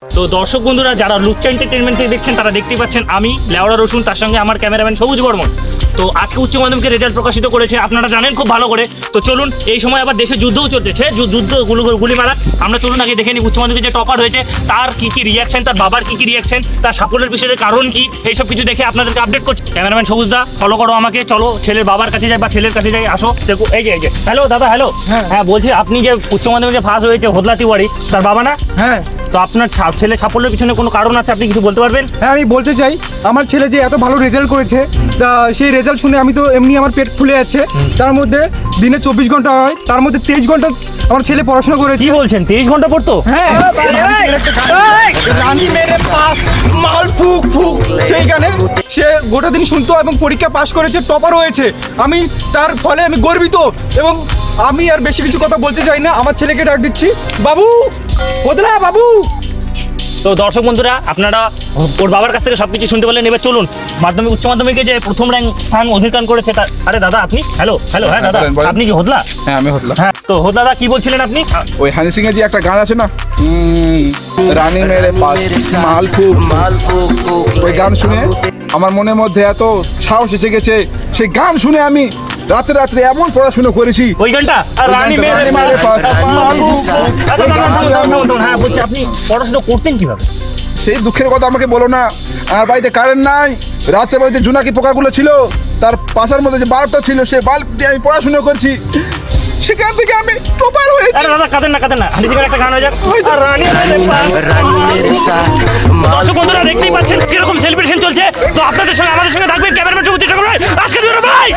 তো দর্শক বন্ধুরা যারা লুচ্চা এন্টারটেনমেন্ট থেকে দেখছেন তারা দেখতেই পাচ্ছেন আমি লেওড়া রসুন, তার সঙ্গে আমার ক্যামেরাম্যান সবুজ বর্মন। তো আজকে উচ্চ মাধ্যমিকের রেজাল্ট প্রকাশিত করেছে, আপনারা জানেন খুব ভালো করে। তো চলুন, এই সময় আবার দেশে যুদ্ধও চলতেছে, যুদ্ধ গুলি মারা। আমরা চলুন আগে দেখে নিই উচ্চ মাধ্যমিকের যে টপার হয়েছে তার কি কি রিয়াকশন, তার বাবার কি কি রিয়াকশন, তার সাফল্যের পিছনে কারণ কি, এইসব কিছু দেখে আপনাদেরকে আপডেট করছি। ক্যামেরাম্যান সবুজ দা ফলো করো আমাকে, চলো ছেলের বাবার কাছে যাই বা ছেলের কাছে যাই, আসো। দেখো এই যে হ্যালো দাদা, হ্যালো। হ্যাঁ বলছি, আপনি যে উচ্চ মাধ্যমিকে ফার্স্ট হয়েছে হোদলা তিওয়ারি, তার বাবা না? হ্যাঁ। তো আপনার ছেলে সাফল্যের পিছনে কোনো কারণ আছে, আপনি কিছু বলতে পারবেন? হ্যাঁ, আমি বলতে চাই আমার ছেলে যে এত ভালো রেজাল্ট করেছে, তা সেই রেজাল্ট শুনে আমি তো এমনি আমার পেট ফুলে যাচ্ছে। তার মধ্যে দিনে 24 ঘন্টা হয়, তার মধ্যে 23 ঘন্টা আমার ছেলে পড়াশোনা করেছে। কি বলছেন, 23 ঘন্টা পড়তো? হ্যাঁ, রানী মেরে পাস মাল ফুক ফুক, সেইখানে সে গোটা দিন শুনতো এবং পরীক্ষা পাশ করেছে, টপার হয়েছে। আমি তার ফলে আমি গর্বিত এবং আমি আর বেশি কিছু কথা বলতে চাই না। আমার ছেলেকে ডাক দিচ্ছি, বাবু বদলা বাবু। তো দর্শক বন্ধুরা, আপনারা ওর বাবার কাছ থেকে সবকিছু শুনতে পারলেন। এবার চলুন মাধ্যমিক উচ্চ মাধ্যমিকে যে প্রথম র্যাঙ্ক স্থান অধিকার করেছে তার। আরে দাদা আপনি, হ্যালো হ্যাঁ দাদা, বলেন, বলেন। আপনি কি হোদলা? হ্যাঁ আমি হতলাম। হ্যাঁ, তো হোদলা দা কি বলছিলেন আপনি? ওই হানি সিং এর যে একটা গান আছে না, রানী মেরে পাস মাল ফুক, ওই গান শুনে আমার মনের মধ্যে এত সাহস এসে গেছে। সেই গান শুনে আমি রাতে রাত্রে এমন পড়াশোনা করেছি। ওই গানটা ওই রানী গানটা, মেরে রানী মেরে পাস মাল ফুক। আচ্ছা, ওই গান শুনে আমি- হ্যাঁ বলছি, আপনি পড়াশোনা করতেন কিভাবে? সেই দুঃখের কথা আমাকে বলো না। আর বাড়িতে কারেন্ট নাই, রাতে বাড়িতে জোনাকি পোকাগুলো ছিল, তার পাশার মধ্যে যে বাল্বটা ছিল সেই বাল্ব দিয়ে আমি পড়াশোনা করছি। সেখান থেকে আমি টপার হয়েছি। আরে দাদা কাঁদেন না, হানি সিংয়ের একটা গান হয়ে যাক। আর রানী মেরে পাস। দর্শক বন্ধুরা দেখতেই পাচ্ছেন কিরকম সেলিব্রেশন চলছে। তো আপনাদের সঙ্গে আমাদের সঙ্গে থাকবেন ক্যামেরাম্যান সবুজ চক্রবর্তী। আজকে ভাই